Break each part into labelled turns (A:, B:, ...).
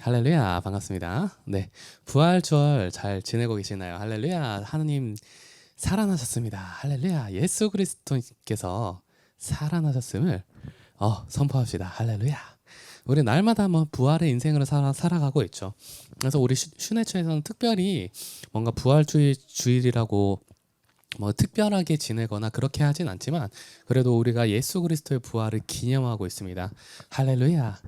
A: 할렐루야. 반갑습니다. 네. 부활주얼 잘 지내고 계시나요? 할렐루야. 하나님 살아나셨습니다. 할렐루야. 예수 그리스도께서 살아나셨음을 선포합시다. 할렐루야. 우리 날마다 부활의 인생으로 살아가고 있죠. 그래서 우리 슈네처에서는 특별히 뭔가 주일이라고 특별하게 지내거나 그렇게 하진 않지만 그래도 우리가 예수 그리스도의 부활을 기념하고 있습니다. 할렐루야.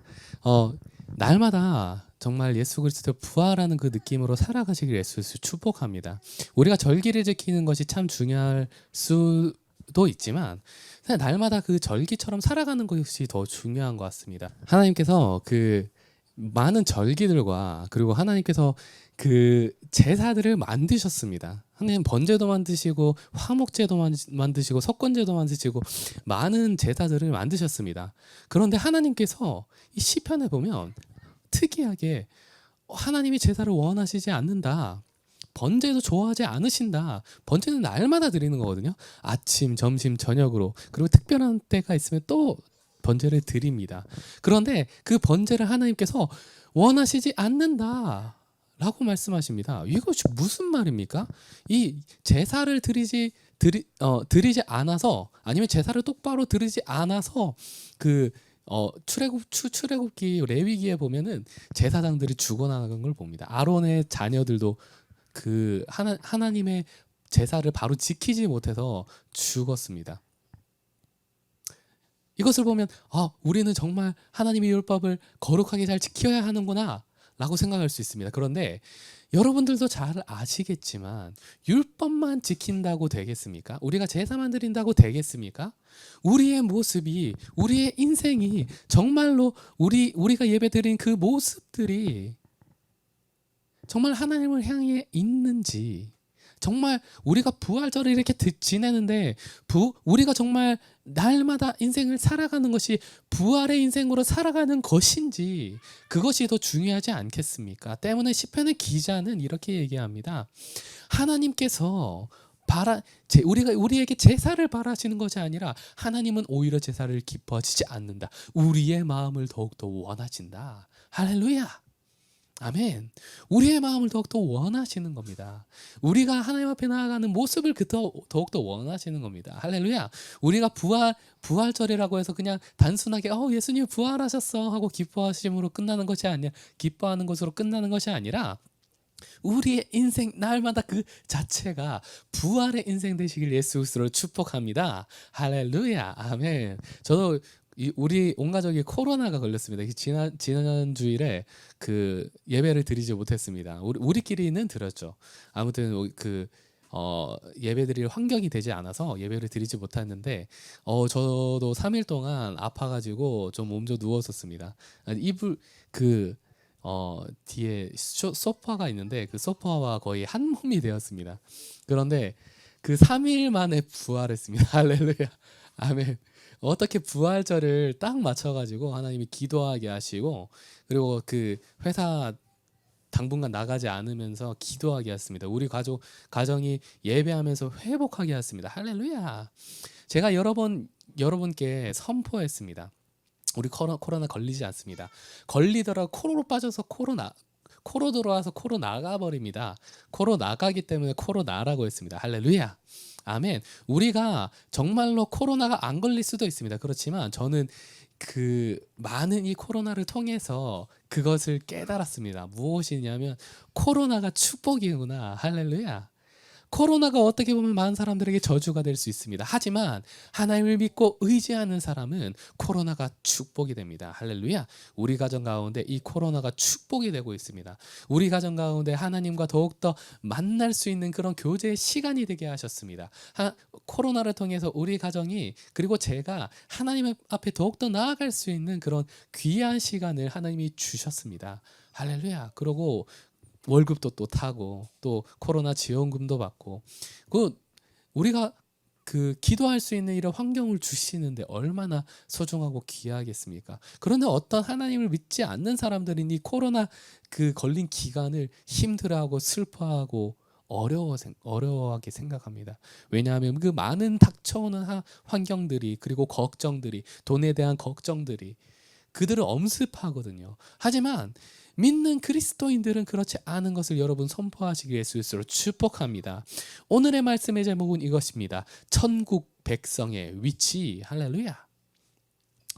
A: 날마다 정말 예수 그리스도의 부활하는 그 느낌으로 살아가시길 예수를 축복합니다. 우리가 절기를 지키는 것이 참 중요할 수도 있지만 사실 날마다 그 절기처럼 살아가는 것이 더 중요한 것 같습니다. 하나님께서 그 많은 절기들과 그리고 하나님께서 그 제사들을 만드셨습니다. 하나님 번제도 만드시고 화목제도 만드시고 석권제도 만드시고 많은 제사들을 만드셨습니다. 그런데 하나님께서 이 시편에 보면 특이하게 하나님이 제사를 원하시지 않는다. 번제도 좋아하지 않으신다. 번제는 날마다 드리는 거거든요. 아침, 점심, 저녁으로. 그리고 특별한 때가 있으면 또 번제를 드립니다. 그런데 그 번제를 하나님께서 원하시지 않는다 라고 말씀하십니다. 이것이 무슨 말입니까? 이 제사를 드리지 않아서 아니면 제사를 똑바로 드리지 않아서 그 출애굽기 레위기에 보면은 제사장들이 죽어나가는 걸 봅니다. 아론의 자녀들도 그 하나님의 제사를 바로 지키지 못해서 죽었습니다. 이것을 보면 우리는 정말 하나님의 율법을 거룩하게 잘 지켜야 하는구나 라고 생각할 수 있습니다. 그런데 여러분들도 잘 아시겠지만 율법만 지킨다고 되겠습니까? 우리가 제사만 드린다고 되겠습니까? 우리의 모습이, 우리의 인생이 정말로 우리가 예배드린 그 모습들이 정말 하나님을 향해 있는지, 정말 우리가 부활절을 이렇게 지내는데 우리가 정말 날마다 인생을 살아가는 것이 부활의 인생으로 살아가는 것인지 그것이 더 중요하지 않겠습니까? 때문에 시편의 기자는 이렇게 얘기합니다. 하나님께서 우리에게 제사를 바라시는 것이 아니라 하나님은 오히려 제사를 기뻐하시지 않는다. 우리의 마음을 더욱더 원하신다. 할렐루야. 아멘. 우리의 마음을 더욱더 원하시는 겁니다. 우리가 하나님 앞에 나아가는 모습을 더욱더 원하시는 겁니다. 할렐루야. 우리가 부활절이라고 해서 그냥 단순하게 예수님 부활하셨어 하고 기뻐하심으로 끝나는 것이 아니라, 기뻐하는 것으로 끝나는 것이 아니라 우리의 인생 날마다 그 자체가 부활의 인생 되시길 예수 그리스도로 축복합니다. 할렐루야. 아멘. 저도 우리 온 가족이 코로나가 걸렸습니다. 지난 주일에 그 예배를 드리지 못했습니다. 우리끼리는 드렸죠. 아무튼 예배 드릴 환경이 되지 않아서 예배를 드리지 못했는데 저도 3일 동안 아파가지고 좀 몸져 누웠었습니다. 이불 뒤에 소파가 있는데 그 소파와 거의 한 몸이 되었습니다. 그런데 그 3일 만에 부활했습니다. 할렐루야. 아멘. 어떻게 부활절을 딱 맞춰가지고 하나님이 기도하게 하시고 그리고 그 회사 당분간 나가지 않으면서 기도하게 했습니다. 우리 가정이 예배하면서 회복하게 했습니다. 할렐루야. 제가 여러분께 선포했습니다. 우리 코로나 걸리지 않습니다. 걸리더라도 코로 빠져서 코로 들어와서 코로 나가버립니다. 코로 나가기 때문에 코로 나라고 했습니다. 할렐루야. 아멘. 우리가 정말로 코로나가 안 걸릴 수도 있습니다. 그렇지만 저는 많은 이 코로나를 통해서 그것을 깨달았습니다. 무엇이냐면 코로나가 축복이구나. 할렐루야. 코로나가 어떻게 보면 많은 사람들에게 저주가 될 수 있습니다. 하지만 하나님을 믿고 의지하는 사람은 코로나가 축복이 됩니다. 할렐루야. 우리 가정 가운데 이 코로나가 축복이 되고 있습니다. 우리 가정 가운데 하나님과 더욱더 만날 수 있는 그런 교제의 시간이 되게 하셨습니다. 코로나를 통해서 우리 가정이 그리고 제가 하나님 앞에 더욱더 나아갈 수 있는 그런 귀한 시간을 하나님이 주셨습니다. 할렐루야. 그러고 월급도 또 타고 또 코로나 지원금도 받고 우리가 기도할 수 있는 이런 환경을 주시는데 얼마나 소중하고 귀하겠습니까? 그런데 어떤 하나님을 믿지 않는 사람들은 이 코로나 걸린 기간을 힘들어하고 슬퍼하고 어려워하게 생각합니다. 왜냐하면 그 많은 닥쳐오는 환경들이 그리고 걱정들이 돈에 대한 걱정들이 그들을 엄습하거든요. 하지만 믿는 그리스도인들은 그렇지 않은 것을 여러분 선포하시기에 스스로 축복합니다. 오늘의 말씀의 제목은 이것입니다. 천국 백성의 위치. 할렐루야.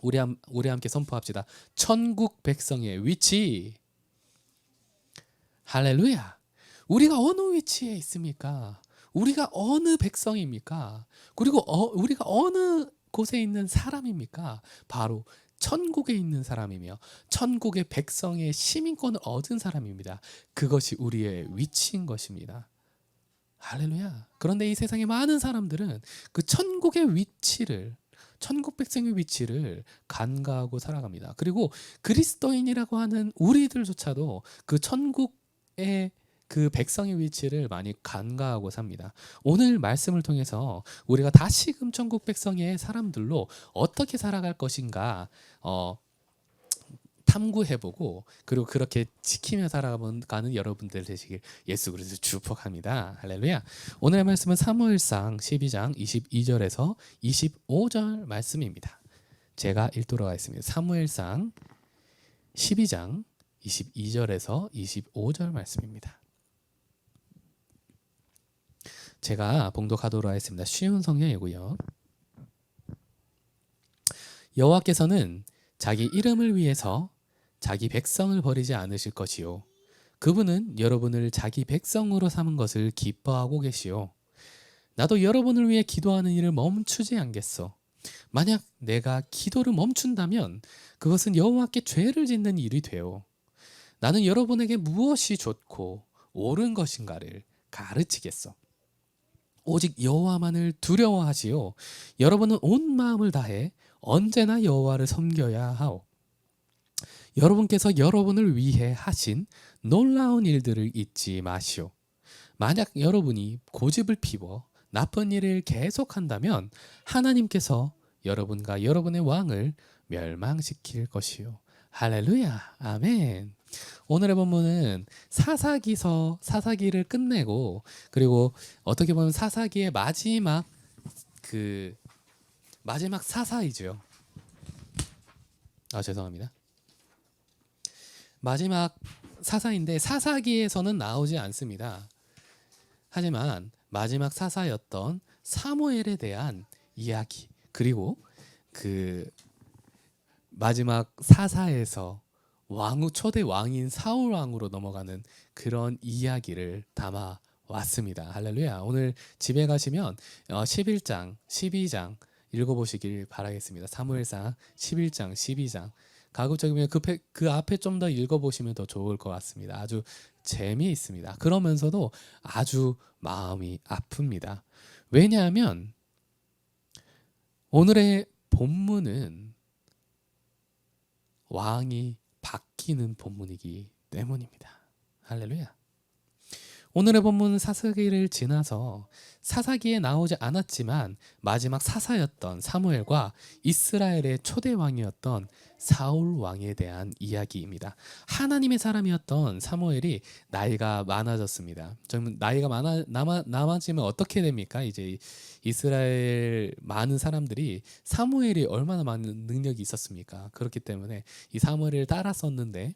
A: 우리 함께 선포합시다. 천국 백성의 위치. 할렐루야. 우리가 어느 위치에 있습니까? 우리가 어느 백성입니까? 그리고 우리가 어느 곳에 있는 사람입니까? 바로 천국에 있는 사람이며 천국의 백성의 시민권을 얻은 사람입니다. 그것이 우리의 위치인 것입니다. 할렐루야. 그런데 이 세상의 많은 사람들은 그 천국의 위치를, 천국 백성의 위치를 간과하고 살아갑니다. 그리고 그리스도인이라고 하는 우리들조차도 그 천국의 그 백성의 위치를 많이 간과하고 삽니다. 오늘 말씀을 통해서 우리가 다시금 천국 백성의 사람들로 어떻게 살아갈 것인가 탐구해보고 그리고 그렇게 지키며 살아가는 여러분들 되시길 예수 그리스도 축복합니다. 할렐루야. 오늘의 말씀은 사무엘상 12장 22절에서 25절 말씀입니다. 제가 읽도록 하겠습니다. 사무엘상 12장 22절에서 25절 말씀입니다. 제가 봉독하도록 하겠습니다. 쉬운 성경이고요. 여호와께서는 자기 이름을 위해서 자기 백성을 버리지 않으실 것이요. 그분은 여러분을 자기 백성으로 삼은 것을 기뻐하고 계시오. 나도 여러분을 위해 기도하는 일을 멈추지 않겠소. 만약 내가 기도를 멈춘다면 그것은 여호와께 죄를 짓는 일이 되오. 나는 여러분에게 무엇이 좋고 옳은 것인가를 가르치겠소. 오직 여호와만을 두려워하시오. 여러분은 온 마음을 다해 언제나 여호와를 섬겨야 하오. 여러분께서 여러분을 위해 하신 놀라운 일들을 잊지 마시오. 만약 여러분이 고집을 피워 나쁜 일을 계속한다면 하나님께서 여러분과 여러분의 왕을 멸망시킬 것이요. 할렐루야. 아멘. 오늘의 본문은 사사기를 끝내고 그리고 어떻게 보면 사사기의 마지막 사사이죠. 죄송합니다. 마지막 사사인데 사사기에서는 나오지 않습니다. 하지만 마지막 사사였던 사무엘에 대한 이야기 그리고 그 마지막 사사에서 초대 왕인 사울 왕으로 넘어가는 그런 이야기를 담아 왔습니다. 할렐루야. 오늘 집에 가시면 11장, 12장 읽어보시길 바라겠습니다. 사무엘상 11장, 12장 가급적이면 그 앞에 좀 더 읽어보시면 더 좋을 것 같습니다. 아주 재미있습니다. 그러면서도 아주 마음이 아픕니다. 왜냐하면 오늘의 본문은 왕이 바뀌는 본문이기 때문입니다. 할렐루야. 오늘의 본문은 사사기를 지나서 사사기에 나오지 않았지만 마지막 사사였던 사무엘과 이스라엘의 초대 왕이었던 사울 왕에 대한 이야기입니다. 하나님의 사람이었던 사무엘이 나이가 많아졌습니다. 나이가 많아지면 어떻게 됩니까? 이제 이스라엘 많은 사람들이 사무엘이 얼마나 많은 능력이 있었습니까? 그렇기 때문에 이 사무엘을 따랐었는데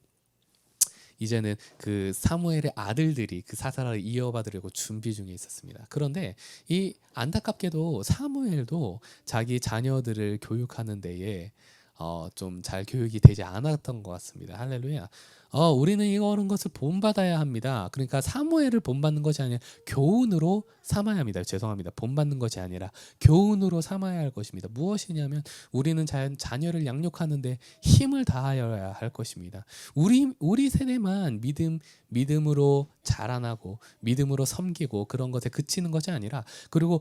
A: 이제는 그 사무엘의 아들들이 그 사사를 이어받으려고 준비 중에 있었습니다. 그런데 이 안타깝게도 사무엘도 자기 자녀들을 교육하는 데에 좀 잘 교육이 되지 않았던 것 같습니다. 할렐루야. 우리는 이런 것을 본받아야 합니다. 그러니까 사무엘을 본받는 것이 아니라 교훈으로 삼아야 합니다. 죄송합니다. 본받는 것이 아니라 교훈으로 삼아야 할 것입니다. 무엇이냐면 우리는 자녀를 양육하는데 힘을 다하여야 할 것입니다. 우리 세대만 믿음으로 자라나고 믿음으로 섬기고 그런 것에 그치는 것이 아니라 그리고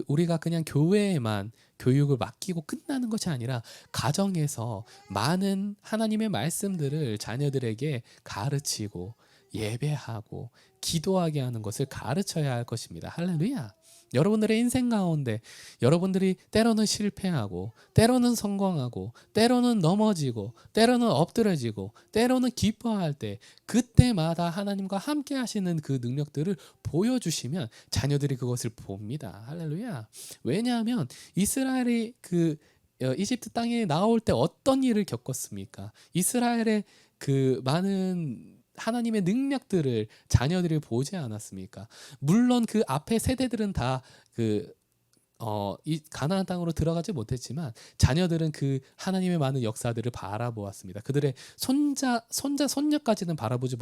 A: 우리가 그냥 교회에만 교육을 맡기고 끝나는 것이 아니라 가정에서 많은 하나님의 말씀들을 자녀들에게 가르치고 예배하고 기도하게 하는 것을 가르쳐야 할 것입니다. 할렐루야. 여러분들의 인생 가운데 여러분들이 때로는 실패하고 때로는 성공하고 때로는 넘어지고 때로는 엎드려지고 때로는 기뻐할 때 그때마다 하나님과 함께 하시는 그 능력들을 보여주시면 자녀들이 그것을 봅니다. 할렐루야. 왜냐하면 이스라엘이 이집트 땅에 나올 때 어떤 일을 겪었습니까? 이스라엘의 그 많은 하나님의 능력들을 자녀들이 보지 않았습니까? 물론 그 앞에 세대들은 다 이 가나안 땅으로 들어가지 못했지만 자녀들은 그 하나님의 많은 역사들을 바라보았습니다. 그들의 손자까지는 바라보지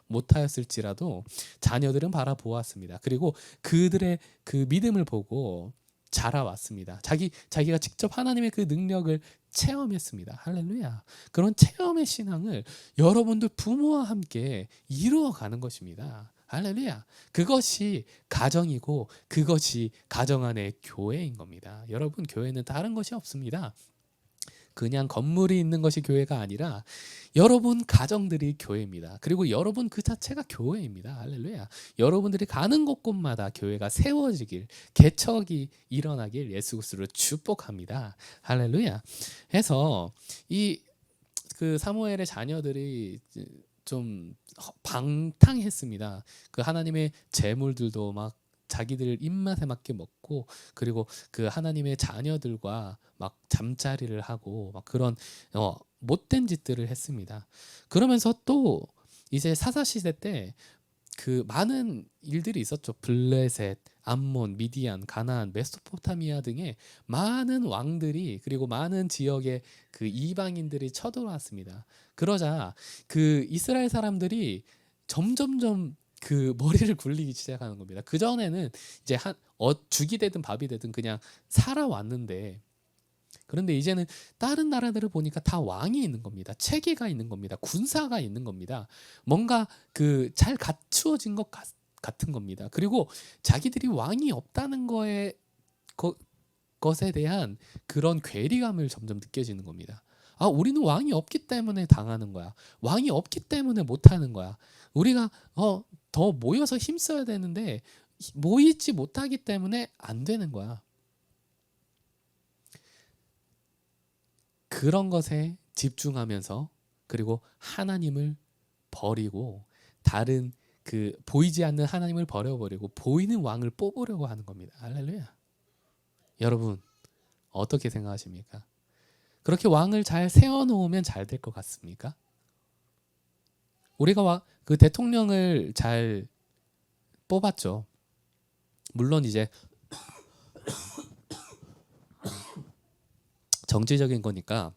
A: 못하였을지라도 자녀들은 바라보았습니다. 그리고 그들의 그 믿음을 보고 자라왔습니다. 자기가 직접 하나님의 그 능력을 체험했습니다. 할렐루야. 그런 체험의 신앙을 여러분들 부모와 함께 이루어가는 것입니다. 할렐루야. 그것이 가정이고 그것이 가정 안의 교회인 겁니다. 여러분, 교회는 다른 것이 없습니다. 그냥 건물이 있는 것이 교회가 아니라 여러분 가정들이 교회입니다. 그리고 여러분 그 자체가 교회입니다. 할렐루야. 여러분들이 가는 곳곳마다 교회가 세워지길, 개척이 일어나길 예수 그리스도로 축복합니다. 할렐루야. 해서 이 그 사무엘의 자녀들이 좀 방탕했습니다. 그 하나님의 재물들도 막 자기들 입맛에 맞게 먹고, 그리고 그 하나님의 자녀들과 막 잠자리를 하고 막 그런 못된 짓들을 했습니다. 그러면서 또 이제 사사 시대 때 그 많은 일들이 있었죠. 블레셋, 암몬, 미디안, 가나안, 메소포타미아 등의 많은 왕들이, 그리고 많은 지역의 그 이방인들이 쳐들어왔습니다. 그러자 그 이스라엘 사람들이 점점점 그 머리를 굴리기 시작하는 겁니다. 그 전에는 이제 죽이 되든 밥이 되든 그냥 살아왔는데, 그런데 이제는 다른 나라들을 보니까 다 왕이 있는 겁니다. 체계가 있는 겁니다. 군사가 있는 겁니다. 뭔가 그 잘 갖추어진 것 같은 겁니다. 그리고 자기들이 왕이 없다는 것에 대한 그런 괴리감을 점점 느껴지는 겁니다. 아, 우리는 왕이 없기 때문에 당하는 거야. 왕이 없기 때문에 못하는 거야. 우리가 더 모여서 힘써야 되는데 모이지 못하기 때문에 안 되는 거야. 그런 것에 집중하면서, 그리고 하나님을 버리고 다른 그 보이지 않는 하나님을 버려버리고 보이는 왕을 뽑으려고 하는 겁니다. 할렐루야. 여러분, 어떻게 생각하십니까? 그렇게 왕을 잘 세워놓으면 잘 될 것 같습니까? 우리가 그 대통령을 잘 뽑았죠. 물론 이제 정치적인 거니까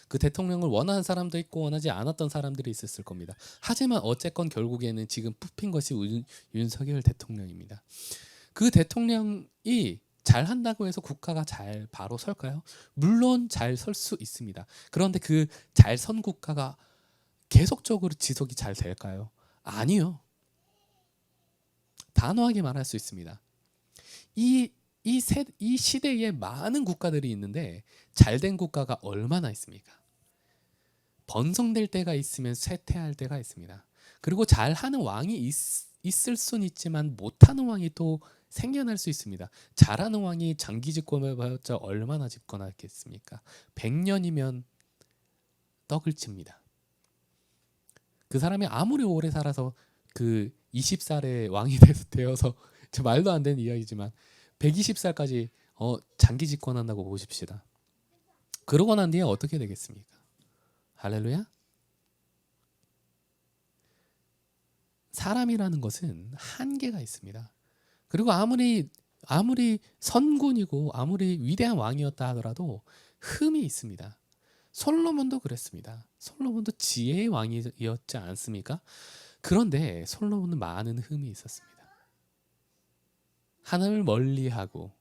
A: 그 대통령을 원하는 사람도 있고 원하지 않았던 사람들이 있었을 겁니다. 하지만 어쨌건 결국에는 지금 뽑힌 것이 윤석열 대통령입니다. 그 대통령이 잘한다고 해서 국가가 잘 바로 설까요? 물론 잘 설 수 있습니다. 그런데 그 잘 선 국가가 계속적으로 지속이 잘 될까요? 아니요. 단호하게 말할 수 있습니다. 이 시대에 많은 국가들이 있는데 잘된 국가가 얼마나 있습니까? 번성될 때가 있으면 쇠퇴할 때가 있습니다. 그리고 잘하는 왕이 있을 수는 있지만 못하는 왕이 또 생겨날 수 있습니다. 잘하는 왕이 장기 집권해봤자 얼마나 집권하겠습니까? 100년이면 떡을 칩니다. 그 사람이 아무리 오래 살아서 그 20살에 왕이 되어서 말도 안 되는 이야기지만 120살까지 장기 집권한다고 보십시다. 그러고 난 뒤에 어떻게 되겠습니까? 할렐루야. 사람이라는 것은 한계가 있습니다. 그리고 아무리 선군이고 아무리 위대한 왕이었다 하더라도 흠이 있습니다. 솔로몬도 그랬습니다. 솔로몬도 지혜의 왕이었지 않습니까? 그런데 솔로몬은 많은 흠이 있었습니다. 하나님을 멀리하고,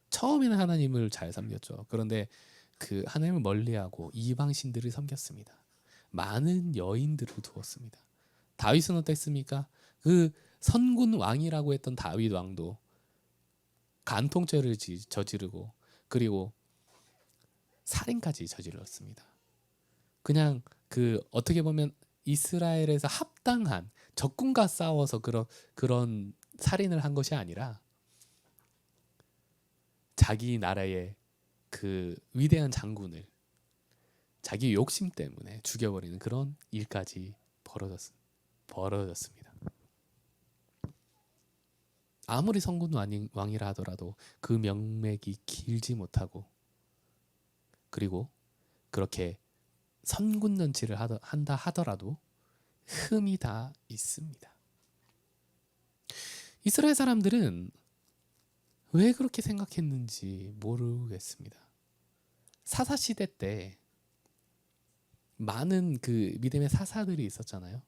A: 처음에는 하나님을 잘 섬겼죠. 그런데 그 하나님을 멀리하고 이방 신들을 섬겼습니다. 많은 여인들을 두었습니다. 다윗은 어땠습니까? 그 선군 왕이라고 했던 다윗 왕도 간통죄를 저지르고, 그리고 살인까지 저질렀습니다. 그냥 그 어떻게 보면 이스라엘에서 합당한 적군과 싸워서 그런 살인을 한 것이 아니라 자기 나라의 그 위대한 장군을 자기 욕심 때문에 죽여버리는 그런 일까지 벌어졌습니다. 아무리 성군 왕이라 하더라도 그 명맥이 길지 못하고, 그리고 그렇게 선군잔치를 한다 하더라도 흠이 다 있습니다. 이스라엘 사람들은 왜 그렇게 생각했는지 모르겠습니다. 사사 시대 때 많은 그 믿음의 사사들이 있었잖아요.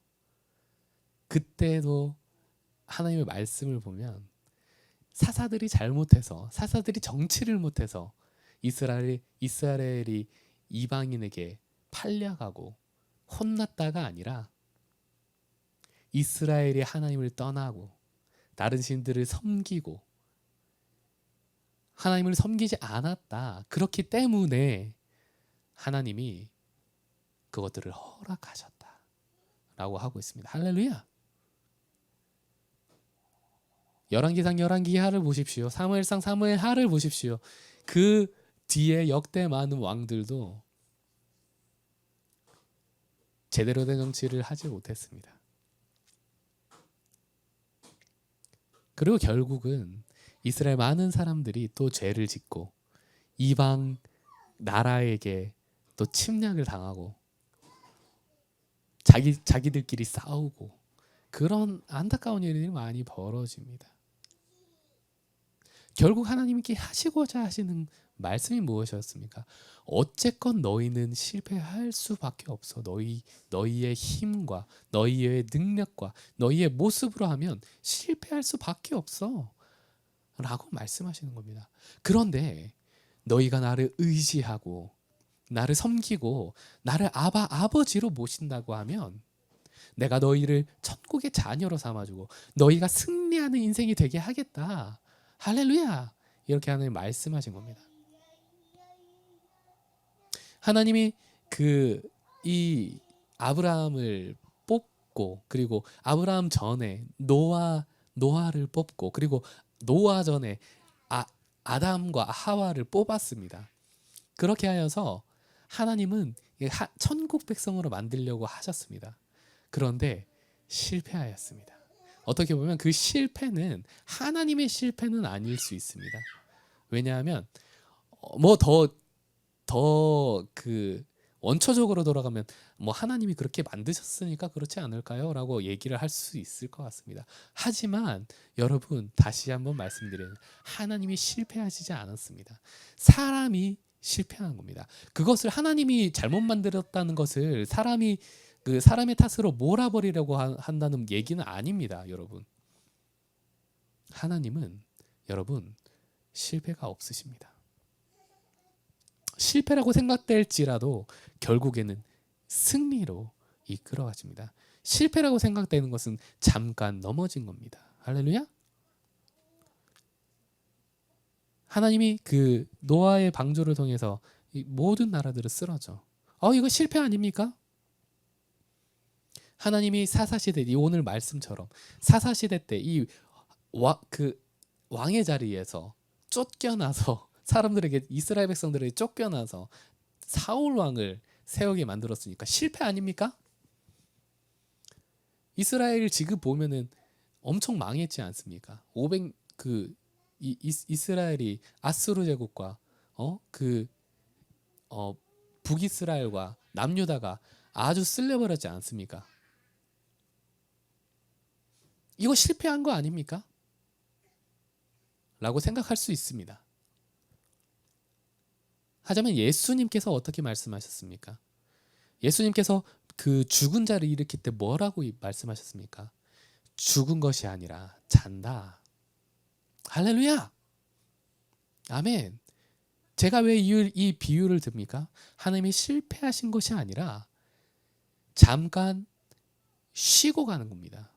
A: 그때도 하나님의 말씀을 보면 사사들이 잘못해서, 사사들이 정치를 못해서 이스라엘이 이방인에게 팔려가고 혼났다가 아니라 이스라엘이 하나님을 떠나고 다른 신들을 섬기고 하나님을 섬기지 않았다. 그렇기 때문에 하나님이 그것들을 허락하셨다 라고 하고 있습니다. 할렐루야. 열왕기상 열왕기하를 보십시오. 사무엘상 사무엘하를 보십시오. 그 뒤에 역대 많은 왕들도 제대로 된 정치를 하지 못했습니다. 그리고 결국은 이스라엘 많은 사람들이 또 죄를 짓고 이방 나라에게 또 침략을 당하고 자기들끼리 싸우고 그런 안타까운 일들이 많이 벌어집니다. 결국 하나님께 하시고자 하시는 말씀이 무엇이었습니까? 어쨌건 너희는 실패할 수밖에 없어. 너희의 힘과 너희의 능력과 너희의 모습으로 하면 실패할 수밖에 없어 라고 말씀하시는 겁니다. 그런데 너희가 나를 의지하고 나를 섬기고 나를 아버지로 모신다고 하면 내가 너희를 천국의 자녀로 삼아주고 너희가 승리하는 인생이 되게 하겠다. 할렐루야. 이렇게 하나님 말씀하신 겁니다. 하나님이 이 아브라함을 뽑고 그리고 아브라함 전에 노아를 뽑고 그리고 노아 전에 아담과 하와를 뽑았습니다. 그렇게 하여서 하나님은 천국 백성으로 만들려고 하셨습니다. 그런데 실패하였습니다. 어떻게 보면 그 실패는 하나님의 실패는 아닐 수 있습니다. 왜냐하면 뭐 더 원초적으로 돌아가면 뭐 하나님이 그렇게 만드셨으니까 그렇지 않을까요? 라고 얘기를 할 수 있을 것 같습니다. 하지만 여러분 다시 한번 말씀드리는 하나님이 실패하시지 않았습니다. 사람이 실패한 겁니다. 그것을 하나님이 잘못 만들었다는 것을 사람의 탓으로 몰아버리려고 한다는 얘기는 아닙니다. 여러분. 하나님은 여러분 실패가 없으십니다. 실패라고 생각될지라도 결국에는 승리로 이끌어가십니다. 실패라고 생각되는 것은 잠깐 넘어진 겁니다. 할렐루야. 하나님이 그 노아의 방주를 통해서 이 모든 나라들을 쓰러져. 이거 실패 아닙니까? 하나님이 사사시대 오늘 말씀처럼 사사시대 때 이 왕의 자리에서 쫓겨나서 사람들에게 이스라엘 백성들에게 쫓겨나서 사울 왕을 세우게 만들었으니까 실패 아닙니까? 이스라엘 지금 보면은 엄청 망했지 않습니까? 이스라엘이 아수르 제국과 북이스라엘과 남유다가 아주 쓸려버렸지 않습니까? 이거 실패한 거 아닙니까? 라고 생각할 수 있습니다. 하지만 예수님께서 어떻게 말씀하셨습니까? 예수님께서 그 죽은 자를 일으킬 때 뭐라고 말씀하셨습니까? 죽은 것이 아니라 잔다. 할렐루야. 아멘. 제가 왜 이 비유를 듭니까? 하나님이 실패하신 것이 아니라 잠깐 쉬고 가는 겁니다.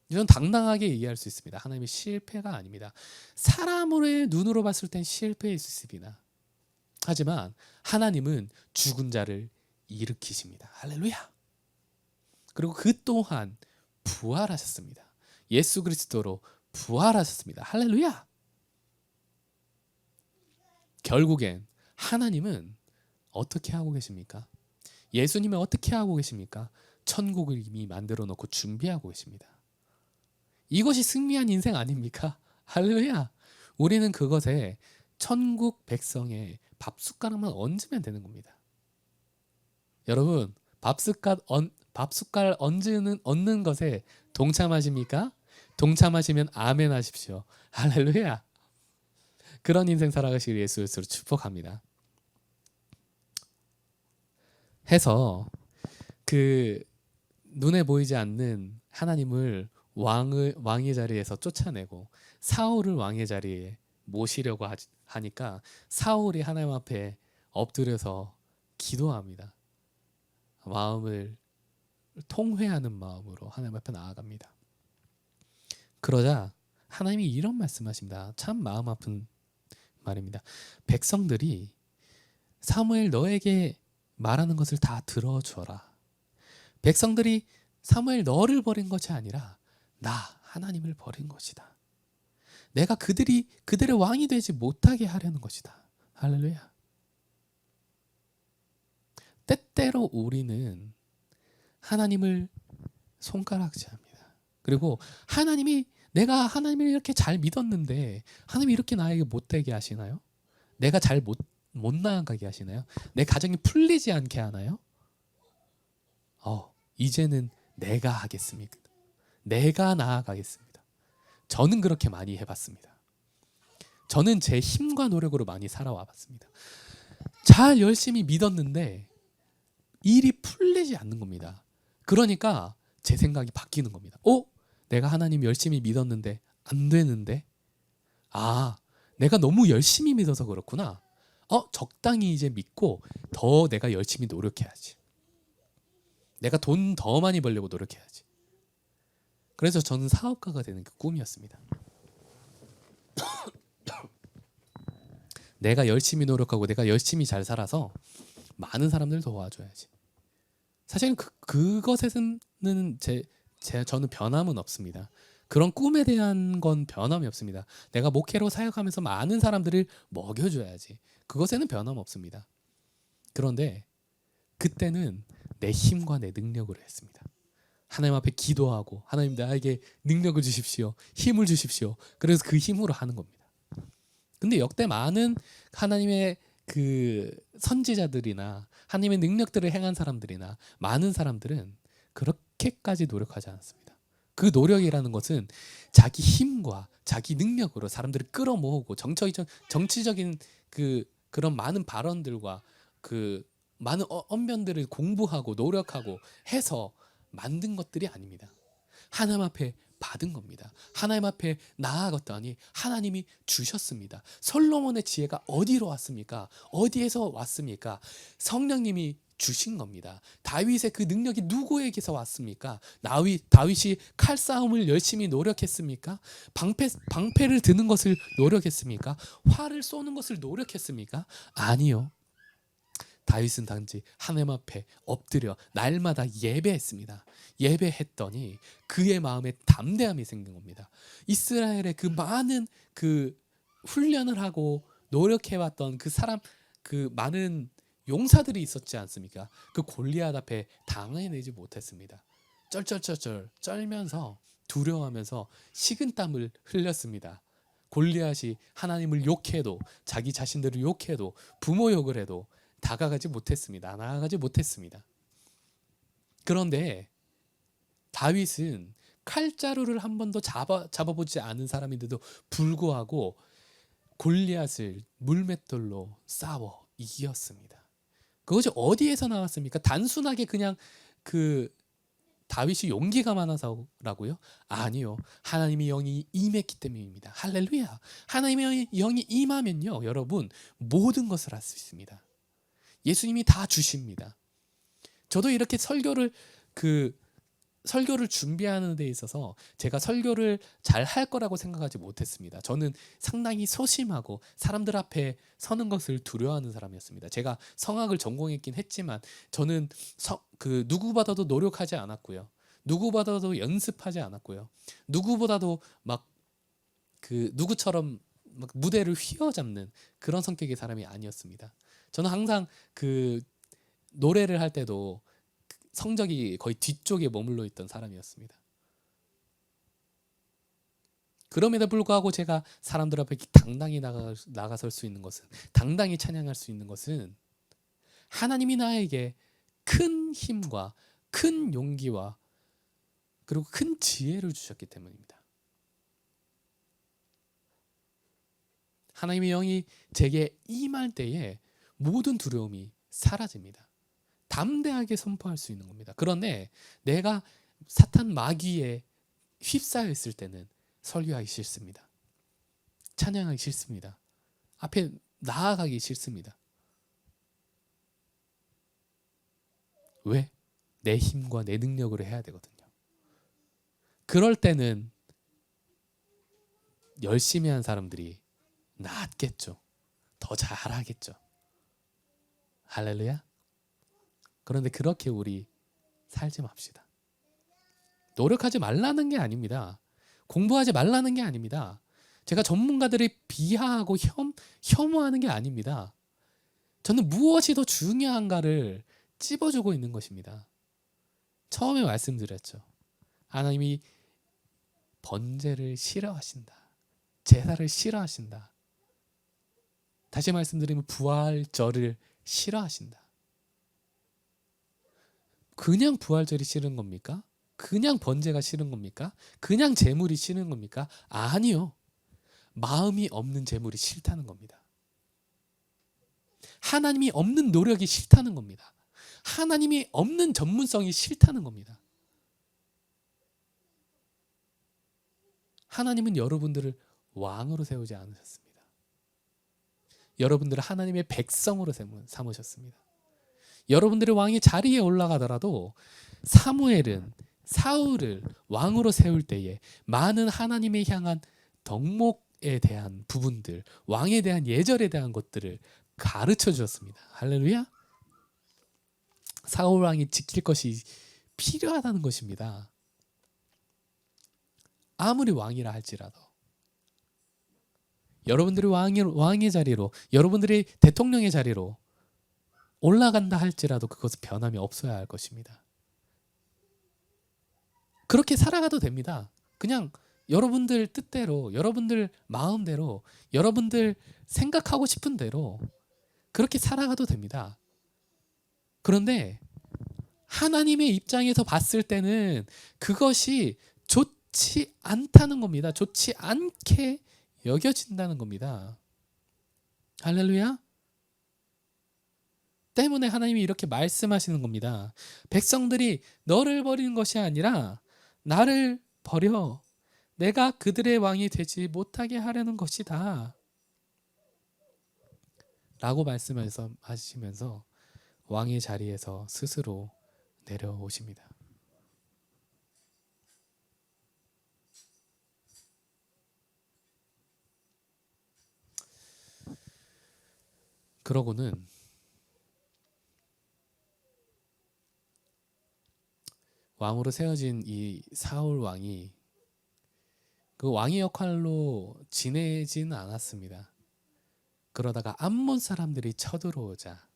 A: 이건 당당하게 얘기할 수 있습니다. 하나님의 실패가 아닙니다. 사람의 눈으로 봤을 땐 실패일 수 있습니다. 하지만 하나님은 죽은 자를 일으키십니다. 할렐루야. 그리고 그 또한 부활하셨습니다. 예수 그리스도로 부활하셨습니다. 할렐루야. 결국엔 하나님은 어떻게 하고 계십니까? 예수님은 어떻게 하고 계십니까? 천국을 이미 만들어 놓고 준비하고 계십니다. 이것이 승리한 인생 아닙니까? 할렐루야. 우리는 그것에 천국 백성의 밥 숟가락만 얹으면 되는 겁니다. 여러분, 밥숟갈 얻는 것에 동참하십니까? 동참하시면 아멘 하십시오. 할렐루야. 그런 인생 살아가시길 예수로 축복합니다. 해서 그 눈에 보이지 않는 하나님을 왕의 자리에서 쫓아내고 사울을 왕의 자리에 모시려고 하니까 사울이 하나님 앞에 엎드려서 기도합니다. 마음을 통회하는 마음으로 하나님 앞에 나아갑니다. 그러자 하나님이 이런 말씀하십니다. 참 마음 아픈 말입니다. 백성들이 사무엘 너에게 말하는 것을 다 들어줘라. 백성들이 사무엘 너를 버린 것이 아니라 나 하나님을 버린 것이다. 내가 그들의 왕이 되지 못하게 하려는 것이다. 할렐루야. 때때로 우리는 하나님을 손가락질합니다. 그리고 내가 하나님을 이렇게 잘 믿었는데 하나님이 이렇게 나에게 못되게 하시나요? 내가 잘 못 나아가게 하시나요? 내 가정이 풀리지 않게 하나요? 이제는 내가 하겠습니다. 내가 나아가겠습니다. 저는 그렇게 많이 해봤습니다. 저는 제 힘과 노력으로 많이 살아와 봤습니다. 잘 열심히 믿었는데 일이 풀리지 않는 겁니다. 그러니까 제 생각이 바뀌는 겁니다. 내가 하나님 열심히 믿었는데 안 되는데? 내가 너무 열심히 믿어서 그렇구나. 적당히 이제 믿고 더 내가 열심히 노력해야지. 내가 돈 더 많이 벌려고 노력해야지. 그래서 저는 사업가가 되는 게 꿈이었습니다. 내가 열심히 노력하고 내가 열심히 잘 살아서 많은 사람들 도와줘야지. 사실은 그것에는 저는 변함은 없습니다. 그런 꿈에 대한 건 변함이 없습니다. 내가 목회로 사역하면서 많은 사람들을 먹여줘야지. 그것에는 변함 없습니다. 그런데 그때는 내 힘과 내 능력으로 했습니다. 하나님 앞에 기도하고 하나님 나에게 능력을 주십시오. 힘을 주십시오. 그래서 그 힘으로 하는 겁니다. 근데 역대 많은 하나님의 그 선지자들이나 하나님의 능력들을 행한 사람들이나 많은 사람들은 그렇게까지 노력하지 않았습니다. 그 노력이라는 것은 자기 힘과 자기 능력으로 사람들을 끌어모으고 정치적인 그런 많은 발언들과 그 많은 언변들을 공부하고 노력하고 해서 만든 것들이 아닙니다. 하나님 앞에 받은 겁니다. 하나님 앞에 나아갔더니 하나님이 주셨습니다. 솔로몬의 지혜가 어디로 왔습니까? 어디에서 왔습니까? 성령님이 주신 겁니다. 다윗의 그 능력이 누구에게서 왔습니까? 다윗이 칼싸움을 열심히 노력했습니까? 방패를 드는 것을 노력했습니까? 활을 쏘는 것을 노력했습니까? 아니요. 다윗은 단지 하나님 앞에 엎드려 날마다 예배했습니다. 예배했더니 그의 마음에 담대함이 생긴 겁니다. 이스라엘의 그 많은 그 훈련을 하고 노력해왔던 그 많은 용사들이 있었지 않습니까? 그 골리앗 앞에 당해내지 못했습니다. 쩔쩔쩔쩔 쩔면서 두려워하면서 식은땀을 흘렸습니다. 골리앗이 하나님을 욕해도 자기 자신들을 욕해도 부모 욕을 해도 나아가지 못했습니다. 그런데 다윗은 칼자루를 한 번도 잡아보지 않은 사람인데도 불구하고 골리앗을 물맷돌로 싸워 이겼습니다. 그것이 어디에서 나왔습니까? 단순하게 그냥 다윗이 용기가 많아서라고요? 아니요. 하나님의 영이 임했기 때문입니다. 할렐루야. 하나님의 영이 임하면요, 여러분 모든 것을 할 수 있습니다. 예수님이 다 주십니다. 저도 이렇게 설교를 준비하는 데 있어서 제가 설교를 잘 할 거라고 생각하지 못했습니다. 저는 상당히 소심하고 사람들 앞에 서는 것을 두려워하는 사람이었습니다. 제가 성악을 전공했긴 했지만 저는 누구보다도 노력하지 않았고요. 누구보다도 연습하지 않았고요. 누구보다도 누구처럼 무대를 휘어잡는 그런 성격의 사람이 아니었습니다. 저는 항상 노래를 할 때도 성적이 거의 뒤쪽에 머물러 있던 사람이었습니다. 그럼에도 불구하고 제가 사람들 앞에 당당히 나가설 수 있는 것은, 당당히 찬양할 수 있는 것은 하나님이 나에게 큰 힘과 큰 용기와 그리고 큰 지혜를 주셨기 때문입니다. 하나님의 영이 제게 임할 때에 모든 두려움이 사라집니다. 담대하게 선포할 수 있는 겁니다. 그런데 내가 사탄 마귀에 휩싸여 있을 때는 설교하기 싫습니다. 찬양하기 싫습니다. 앞에 나아가기 싫습니다. 왜? 내 힘과 내 능력으로 해야 되거든요. 그럴 때는 열심히 한 사람들이 낫겠죠. 더 잘하겠죠. 할렐루야. 그런데 그렇게 우리 살지 맙시다. 노력하지 말라는 게 아닙니다. 공부하지 말라는 게 아닙니다. 제가 전문가들을 비하하고 혐오하는 게 아닙니다. 저는 무엇이 더 중요한가를 찝어주고 있는 것입니다. 처음에 말씀드렸죠. 하나님이 번제를 싫어하신다. 제사를 싫어하신다. 다시 말씀드리면 부활절을 싫어하신다. 그냥 부활절이 싫은 겁니까? 그냥 번제가 싫은 겁니까? 그냥 제물이 싫은 겁니까? 아니요. 마음이 없는 제물이 싫다는 겁니다. 하나님이 없는 노력이 싫다는 겁니다. 하나님이 없는 전문성이 싫다는 겁니다. 하나님은 여러분들을 왕으로 세우지 않으셨습니다. 여러분들을 하나님의 백성으로 삼으셨습니다. 여러분들의 왕이 자리에 올라가더라도 사무엘은 사울을 왕으로 세울 때에 많은 하나님의 향한 덕목에 대한 부분들, 왕에 대한 예절에 대한 것들을 가르쳐 주었습니다. 할렐루야. 사울 왕이 지킬 것이 필요하다는 것입니다. 아무리 왕이라 할지라도 여러분들이 왕의 자리로, 여러분들이 대통령의 자리로 올라간다 할지라도 그것은 변함이 없어야 할 것입니다. 그렇게 살아가도 됩니다. 그냥 여러분들 뜻대로, 여러분들 마음대로, 여러분들 생각하고 싶은 대로 그렇게 살아가도 됩니다. 그런데 하나님의 입장에서 봤을 때는 그것이 좋지 않다는 겁니다. 좋지 않게 여겨진다는 겁니다. 할렐루야. 때문에 하나님이 이렇게 말씀하시는 겁니다. 백성들이 너를 버리는 것이 아니라 나를 버려 내가 그들의 왕이 되지 못하게 하려는 것이다. 라고 말씀하시면서 왕의 자리에서 스스로 내려오십니다. 그러고는 왕으로 세워진 이 사울 왕이 그 왕의 역할로 지내진 않았습니다. 그러다가 암몬 사람들이 쳐들어오자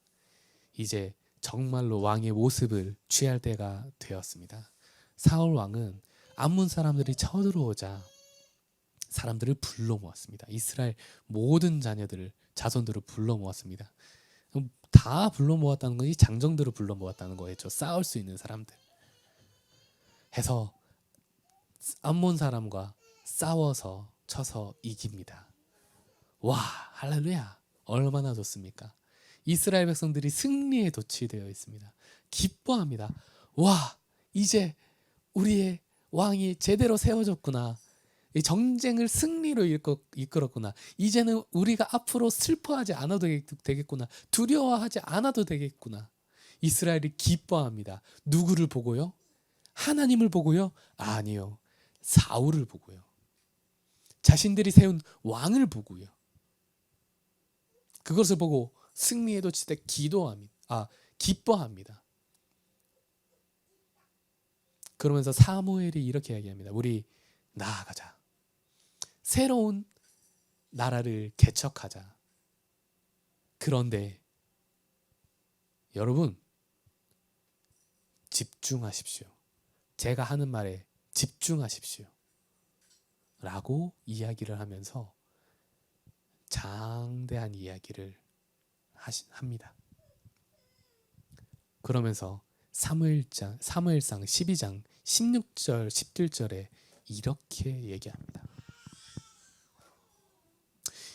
A: 이제 정말로 왕의 모습을 취할 때가 되었습니다. 사울 왕은 암몬 사람들이 쳐들어오자 사람들을 불러 모았습니다. 이스라엘 모든 자손들을 불러 모았습니다. 다 불러 모았다는 것이 장정들을 불러 모았다는 거였죠. 싸울 수 있는 사람들. 해서 암몬 사람과 싸워서 쳐서 이깁니다. 와, 할렐루야. 얼마나 좋습니까? 이스라엘 백성들이 승리에 도취되어 있습니다. 기뻐합니다. 와, 이제 우리의 왕이 제대로 세워졌구나. 이 정쟁을 승리로 이끌었구나. 이제는 우리가 앞으로 슬퍼하지 않아도 되겠구나. 두려워하지 않아도 되겠구나. 이스라엘이 기뻐합니다. 누구를 보고요? 하나님을 보고요? 아니요. 사울을 보고요. 자신들이 세운 왕을 보고요. 그것을 보고 승리에 도취돼 기뻐합니다. 그러면서 사무엘이 이렇게 이야기합니다. 우리 나아가자. 새로운 나라를 개척하자. 그런데 여러분 집중하십시오. 제가 하는 말에 집중하십시오. 라고 이야기를 하면서 장대한 이야기를 합니다. 그러면서 사무엘상 12장 16절 17절에 이렇게 얘기합니다.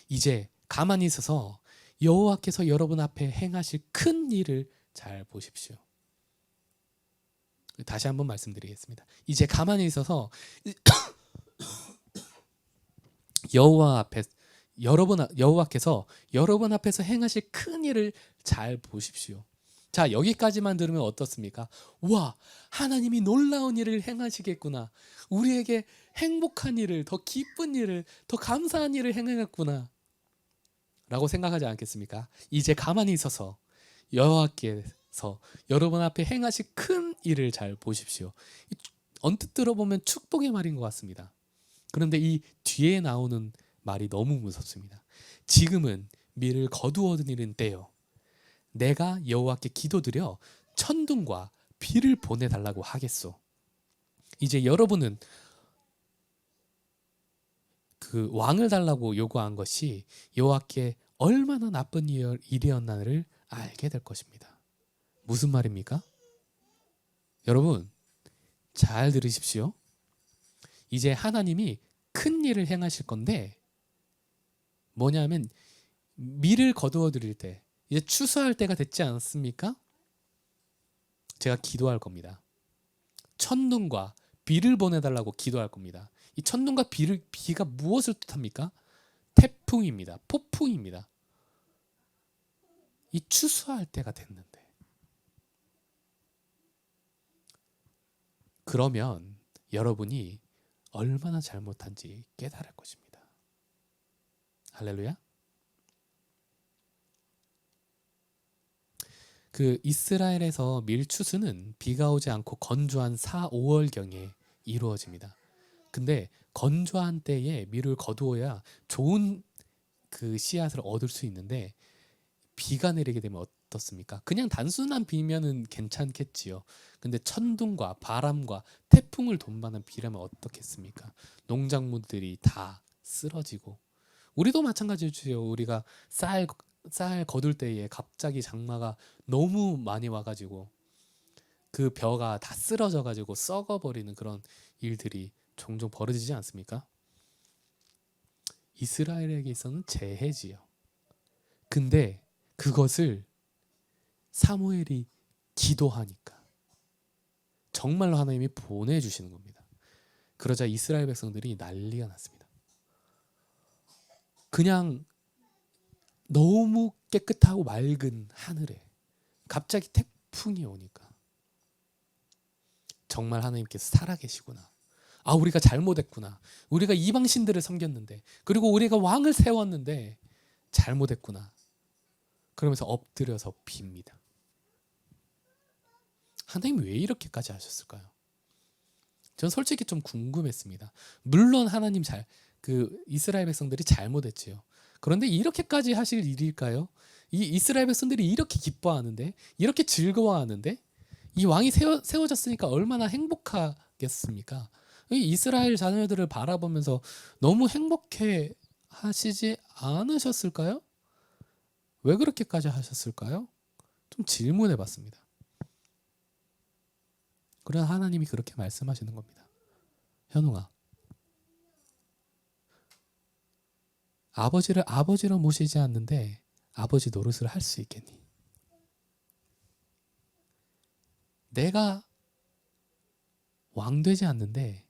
A: 이제 가만히 있어서 여호와께서 여러분 앞에 행하실 큰 일을 잘 보십시오. 다시 한번 말씀드리겠습니다. 이제 가만히 있어서 여호와께서 여러분 앞에서 행하실 큰 일을 잘 보십시오. 자, 여기까지만 들으면 어떻습니까? 와, 하나님이 놀라운 일을 행하시겠구나. 우리에게 행복한 일을, 더 기쁜 일을, 더 감사한 일을 행하겠구나 라고 생각하지 않겠습니까? 이제 가만히 있어서 여호와께서 여러분 앞에 행하실 큰 일을 잘 보십시오. 언뜻 들어보면 축복의 말인 것 같습니다. 그런데 이 뒤에 나오는 말이 너무 무섭습니다. 지금은 밀을 거두어들이는 때요. 내가 여호와께 기도드려 천둥과 비를 보내달라고 하겠소. 이제 여러분은 그 왕을 달라고 요구한 것이 여호와께 얼마나 나쁜 일이었나를 알게 될 것입니다. 무슨 말입니까? 여러분 잘 들으십시오. 이제 하나님이 큰 일을 행하실 건데 뭐냐면 밀을 거두어 드릴 때, 이제 추수할 때가 됐지 않습니까? 제가 기도할 겁니다. 천둥과 비를 보내달라고 기도할 겁니다. 이 천둥과 비가 무엇을 뜻합니까? 태풍입니다. 폭풍입니다. 이 추수할 때가 됐는데. 그러면 여러분이 얼마나 잘못한지 깨달을 것입니다. 할렐루야. 그 이스라엘에서 밀추수는 비가 오지 않고 건조한 4, 5월경에 이루어집니다. 근데 건조한 때에 밀을 거두어야 좋은 그 씨앗을 얻을 수 있는데 비가 내리게 되면 어떻습니까? 그냥 단순한 비면은 괜찮겠지요. 근데 천둥과 바람과 태풍을 동반한 비라면 어떻겠습니까? 농작물들이 다 쓰러지고, 우리도 마찬가지죠. 우리가 쌀 거둘 때에 갑자기 장마가 너무 많이 와가지고 그 벼가 다 쓰러져가지고 썩어버리는 그런 일들이 종종 벌어지지 않습니까? 이스라엘에게 있어서는 재해지요. 근데 그것을 사무엘이 기도하니까 정말로 하나님이 보내주시는 겁니다. 그러자 이스라엘 백성들이 난리가 났습니다. 그냥 너무 깨끗하고 맑은 하늘에 갑자기 태풍이 오니까 정말 하나님께서 살아계시구나. 아, 우리가 잘못했구나. 우리가 이방신들을 섬겼는데, 그리고 우리가 왕을 세웠는데 잘못했구나. 그러면서 엎드려서 빕니다. 하나님이 왜 이렇게까지 하셨을까요? 전 솔직히 좀 궁금했습니다. 물론 하나님 그 이스라엘 백성들이 잘못했지요. 그런데 이렇게까지 하실 일일까요? 이 이스라엘 백성들이 이렇게 기뻐하는데, 이렇게 즐거워하는데, 이 왕이 세워졌으니까 얼마나 행복하겠습니까? 이 이스라엘 자녀들을 바라보면서 너무 행복해 하시지 않으셨을까요? 왜 그렇게까지 하셨을까요? 좀 질문해 봤습니다. 그러나 하나님이 그렇게 말씀하시는 겁니다. 현웅아, 아버지를 아버지로 모시지 않는데 아버지 노릇을 할 수 있겠니? 내가 왕 되지 않는데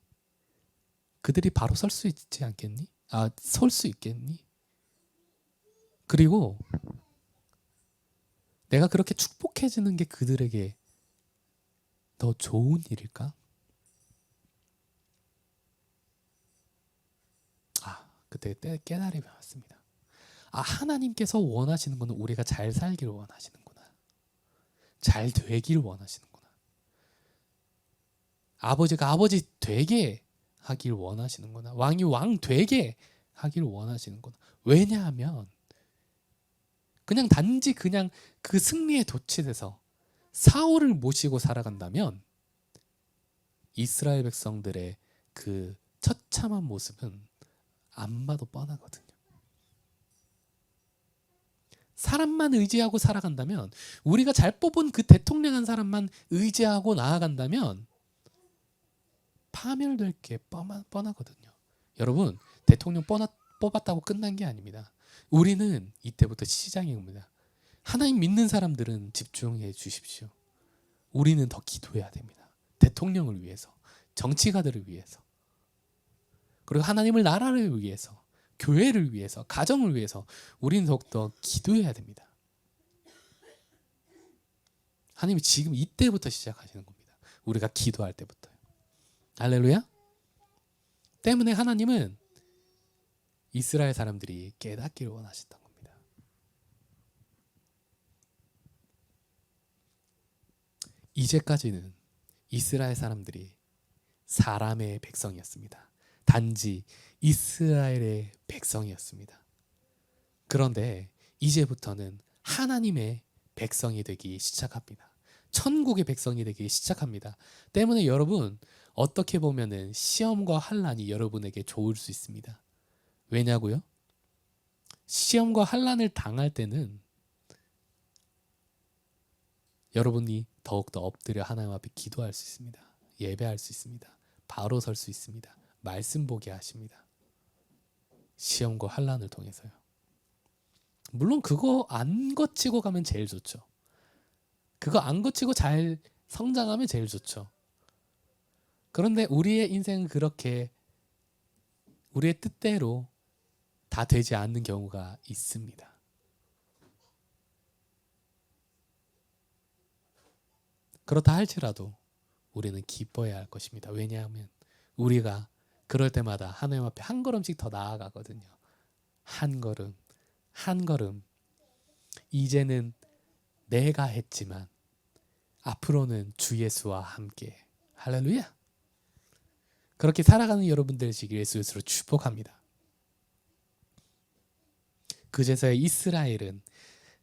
A: 그들이 바로 설 수 있지 않겠니? 설 수 있겠니? 그리고 내가 그렇게 축복해주는 게 그들에게 더 좋은 일일까? 그때 깨달음이 왔습니다. 하나님께서 원하시는 것은 우리가 잘 살기를 원하시는구나. 잘 되기를 원하시는구나. 아버지가 아버지 되게 하길 원하시는구나. 왕이 왕 되게 하길 원하시는구나. 왜냐하면 그냥 단지 그냥 그 승리에 도취돼서 사울을 모시고 살아간다면 이스라엘 백성들의 그 처참한 모습은 안 봐도 뻔하거든요. 사람만 의지하고 살아간다면, 우리가 잘 뽑은 그 대통령 한 사람만 의지하고 나아간다면 파멸될 게 뻔하거든요. 여러분, 대통령 뽑았다고 끝난 게 아닙니다. 우리는 이때부터 시작입니다. 하나님 믿는 사람들은 집중해 주십시오. 우리는 더 기도해야 됩니다. 대통령을 위해서, 정치가들을 위해서, 그리고 하나님을 나라를 위해서, 교회를 위해서, 가정을 위해서 우리는 더욱더 기도해야 됩니다. 하나님이 지금 이때부터 시작하시는 겁니다. 우리가 기도할 때부터요. 할렐루야. 때문에 하나님은 이스라엘 사람들이 깨닫기를 원하셨던 겁니다. 이제까지는 이스라엘 사람들이 사람의 백성이었습니다. 단지 이스라엘의 백성이었습니다. 그런데 이제부터는 하나님의 백성이 되기 시작합니다. 천국의 백성이 되기 시작합니다. 때문에 여러분, 어떻게 보면은 시험과 환난이 여러분에게 좋을 수 있습니다. 왜냐고요? 시험과 환난을 당할 때는 여러분이 더욱더 엎드려 하나님 앞에 기도할 수 있습니다. 예배할 수 있습니다. 바로 설 수 있습니다. 말씀 보게 하십니다. 시험과 환난을 통해서요. 물론 그거 안 거치고 가면 제일 좋죠. 그거 안 거치고 잘 성장하면 제일 좋죠. 그런데 우리의 인생은 그렇게 우리의 뜻대로 다 되지 않는 경우가 있습니다. 그렇다 할지라도 우리는 기뻐해야 할 것입니다. 왜냐하면 우리가 그럴 때마다 하나님 앞에 한 걸음씩 더 나아가거든요. 한 걸음, 한 걸음. 이제는 내가 했지만 앞으로는 주 예수와 함께. 할렐루야. 그렇게 살아가는 여러분들 되시길 예수로 축복합니다. 그제서야 이스라엘은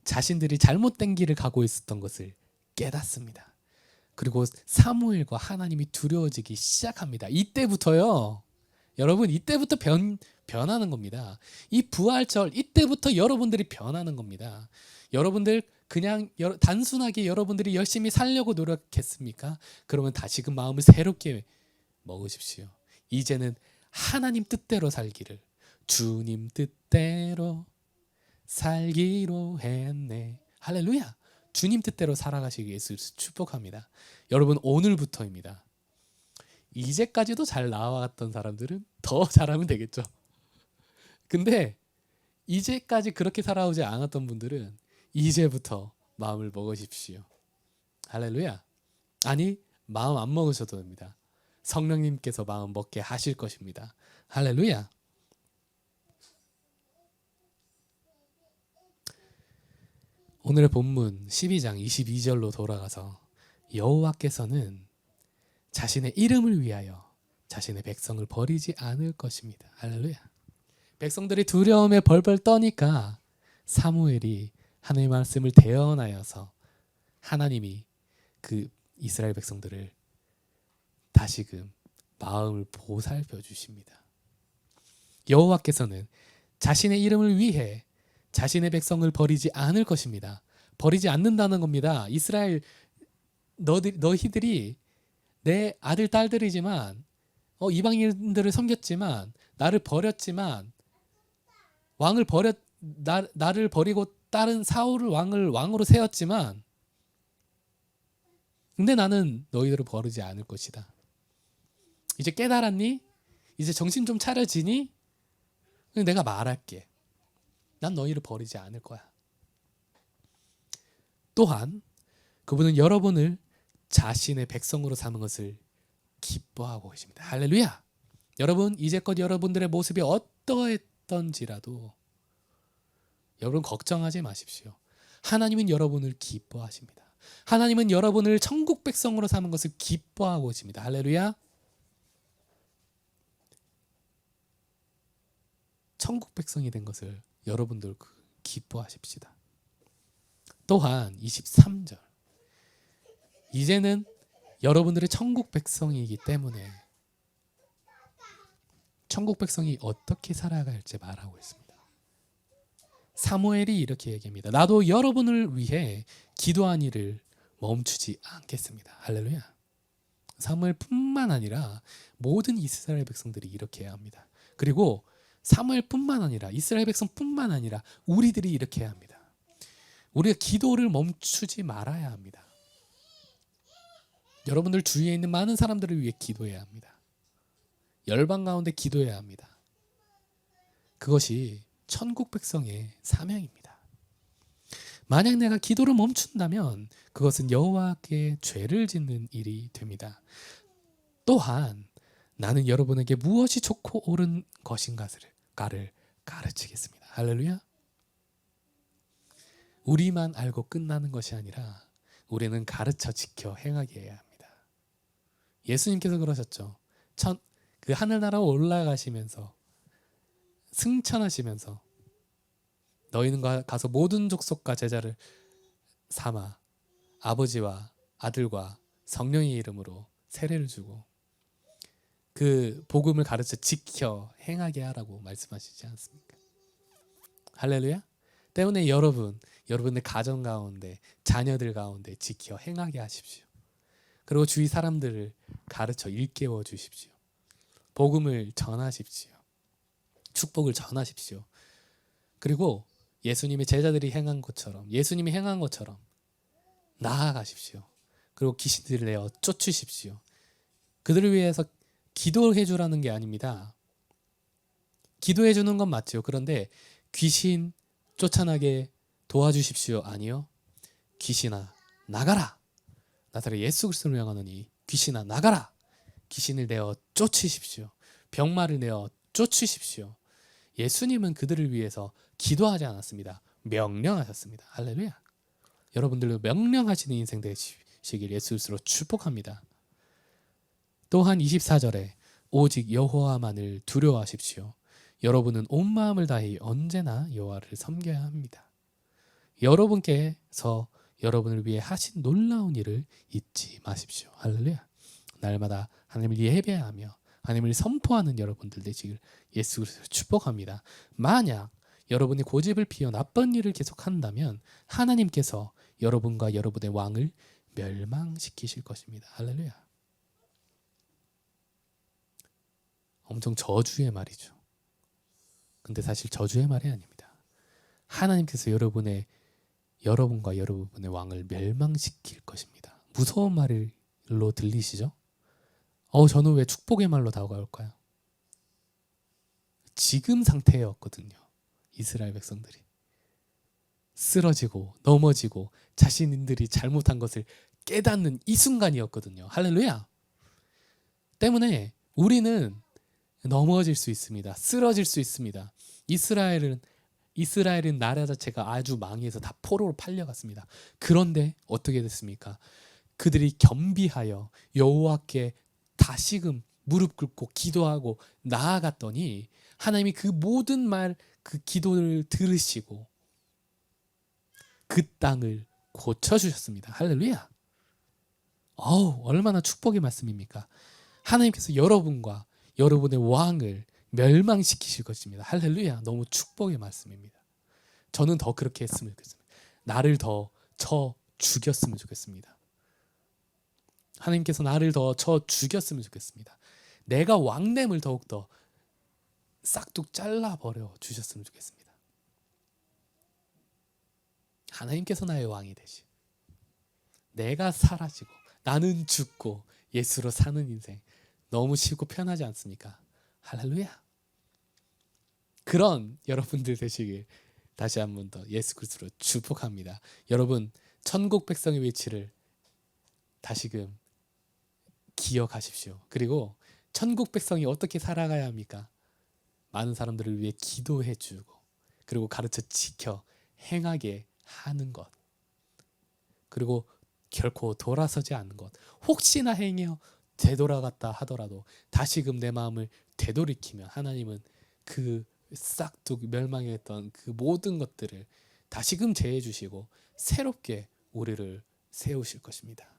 A: 자신들이 잘못된 길을 가고 있었던 것을 깨닫습니다. 그리고 사무엘과 하나님이 두려워지기 시작합니다. 이때부터요. 여러분, 이때부터 변하는 겁니다. 이 부활절 이때부터 여러분들이 변하는 겁니다. 여러분들 그냥 단순하게 여러분들이 열심히 살려고 노력했습니까? 그러면 다시금 마음을 새롭게 먹으십시오. 이제는 하나님 뜻대로 살기를, 주님 뜻대로 살기로 했네. 할렐루야. 주님 뜻대로 살아가시기 예수 축복합니다. 여러분, 오늘부터입니다. 이제까지도 잘 나와왔던 사람들은 더 잘하면 되겠죠. 근데 이제까지 그렇게 살아오지 않았던 분들은 이제부터 마음을 먹으십시오. 할렐루야. 아니, 마음 안 먹으셔도 됩니다. 성령님께서 마음 먹게 하실 것입니다. 할렐루야. 오늘의 본문 12장 22절로 돌아가서 여호와께서는 자신의 이름을 위하여 자신의 백성을 버리지 않을 것입니다. 할렐루야. 백성들이 두려움에 벌벌 떠니까 사무엘이 하나님의 말씀을 대언하여서 하나님이 그 이스라엘 백성들을 다시금 마음을 보살펴 주십니다. 여호와께서는 자신의 이름을 위해 자신의 백성을 버리지 않을 것입니다. 버리지 않는다는 겁니다. 이스라엘 너희들이 내 아들 딸들이지만 이방인들을 섬겼지만 나를 버렸지만 나를 버리고 다른 사울을 왕으로 세웠지만 근데 나는 너희들을 버리지 않을 것이다. 이제 깨달았니? 이제 정신 좀 차려지니? 내가 말할게. 난 너희를 버리지 않을 거야. 또한 그분은 여러분을 자신의 백성으로 삼은 것을 기뻐하고 계십니다. 할렐루야. 여러분, 이제껏 여러분들의 모습이 어떠했던지라도 여러분 걱정하지 마십시오. 하나님은 여러분을 기뻐하십니다. 하나님은 여러분을 천국 백성으로 삼은 것을 기뻐하고 계십니다. 할렐루야. 천국 백성이 된 것을 여러분들 기뻐하십시다. 또한 23절. 이제는 여러분들의 천국 백성이기 때문에 천국 백성이 어떻게 살아갈지 말하고 있습니다. 사무엘이 이렇게 얘기합니다. 나도 여러분을 위해 기도한 일을 멈추지 않겠습니다. 할렐루야. 사무엘뿐만 아니라 모든 이스라엘 백성들이 이렇게 해야 합니다. 그리고 사무엘뿐만 아니라 이스라엘 백성뿐만 아니라 우리들이 이렇게 해야 합니다. 우리가 기도를 멈추지 말아야 합니다. 여러분들 주위에 있는 많은 사람들을 위해 기도해야 합니다. 열방 가운데 기도해야 합니다. 그것이 천국 백성의 사명입니다. 만약 내가 기도를 멈춘다면 그것은 여호와께 죄를 짓는 일이 됩니다. 또한 나는 여러분에게 무엇이 좋고 옳은 것인가를 가르치겠습니다. 할렐루야. 우리만 알고 끝나는 것이 아니라 우리는 가르쳐 지켜 행하게 해야 합니다. 예수님께서 그러셨죠. 그 하늘나라 올라가시면서 승천하시면서 너희는 가서 모든 족속과 제자를 삼아 아버지와 아들과 성령의 이름으로 세례를 주고 그 복음을 가르쳐 지켜 행하게 하라고 말씀하시지 않습니까? 할렐루야. 때문에 여러분의 가정 가운데 자녀들 가운데 지켜 행하게 하십시오. 그리고 주위 사람들을 가르쳐 일깨워 주십시오. 복음을 전하십시오. 축복을 전하십시오. 그리고 예수님의 제자들이 행한 것처럼 예수님이 행한 것처럼 나아가십시오. 그리고 귀신들을 내어 쫓으십시오. 그들을 위해서 기도해 주라는 게 아닙니다. 기도해 주는 건 맞죠. 그런데 귀신 쫓아나게 도와주십시오. 아니요. 귀신아 나가라. 나사렛 예수 그리스도를 명하노니 귀신아 나가라. 귀신을 내어 쫓으십시오. 병마를 내어 쫓으십시오. 예수님은 그들을 위해서 기도하지 않았습니다. 명령하셨습니다. 할렐루야. 여러분들도 명령하시는 인생 되시길 예수 그리스도로 축복합니다. 또한 24절에 오직 여호와만을 두려워하십시오. 여러분은 온 마음을 다해 언제나 여호와를 섬겨야 합니다. 여러분께서 여러분을 위해 하신 놀라운 일을 잊지 마십시오. 할렐루야. 날마다 하나님을 예배하며 하나님을 선포하는 여러분들 되시길 예수 그리스도로 축복합니다. 만약 여러분이 고집을 피워 나쁜 일을 계속한다면 하나님께서 여러분과 여러분의 왕을 멸망시키실 것입니다. 할렐루야. 엄청 저주의 말이죠. 근데 사실 저주의 말이 아닙니다. 하나님께서 여러분과 여러분의 왕을 멸망시킬 것입니다. 무서운 말로 들리시죠? 저는 왜 축복의 말로 다가올까요? 지금 상태였거든요. 이스라엘 백성들이 쓰러지고 넘어지고 자신들이 잘못한 것을 깨닫는 이 순간이었거든요. 할렐루야. 때문에 우리는 넘어질 수 있습니다. 쓰러질 수 있습니다. 이스라엘은 나라 자체가 아주 망해서 다 포로로 팔려갔습니다. 그런데 어떻게 됐습니까? 그들이 겸비하여 여호와께 다시금 무릎 꿇고 기도하고 나아갔더니 하나님이 그 모든 그 기도를 들으시고 그 땅을 고쳐주셨습니다. 할렐루야. 얼마나 축복의 말씀입니까? 하나님께서 여러분과 여러분의 왕을 멸망시키실 것입니다. 할렐루야. 너무 축복의 말씀입니다. 저는 더 그렇게 했으면 좋겠습니다. 나를 더 쳐 죽였으면 좋겠습니다. 하나님께서 나를 더 쳐 죽였으면 좋겠습니다. 내가 왕됨을 더욱더 싹둑 잘라버려 주셨으면 좋겠습니다. 하나님께서 나의 왕이 되시. 내가 사라지고 나는 죽고 예수로 사는 인생 너무 쉽고 편하지 않습니까? 할렐루야. 그런 여러분들 되시길 다시 한 번 더 예수 그리스도로 축복합니다. 여러분 천국 백성의 위치를 다시금 기억하십시오. 그리고 천국 백성이 어떻게 살아가야 합니까? 많은 사람들을 위해 기도해 주고 그리고 가르쳐 지켜 행하게 하는 것. 그리고 결코 돌아서지 않는 것. 혹시나 행여 되돌아갔다 하더라도 다시금 내 마음을 되돌이키면 하나님은 그 싹둑 멸망했던 그 모든 것들을 다시금 재해 주시고 새롭게 우리를 세우실 것입니다.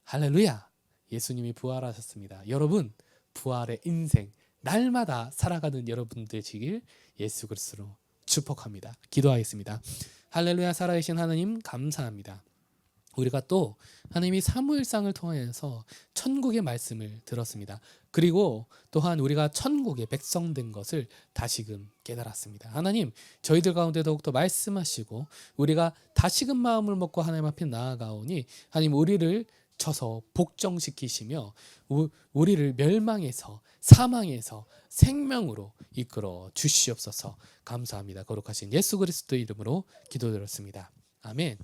A: 할렐루야. 예수님이 부활하셨습니다. 여러분 부활의 인생 날마다 살아가는 여러분 되시길 예수 그리스도로 축복합니다. 기도하겠습니다. 할렐루야. 살아계신 하나님 감사합니다. 우리가 또 하나님이 사무엘상을 통해서 천국의 말씀을 들었습니다. 그리고 또한 우리가 천국의 백성된 것을 다시금 깨달았습니다. 하나님, 저희들 가운데 더욱더 말씀하시고 우리가 다시금 마음을 먹고 하나님 앞에 나아가오니 하나님 우리를 쳐서 복종시키시며 우리를 멸망에서 사망에서 생명으로 이끌어 주시옵소서. 감사합니다. 거룩하신 예수 그리스도 이름으로 기도드렸습니다. 아멘.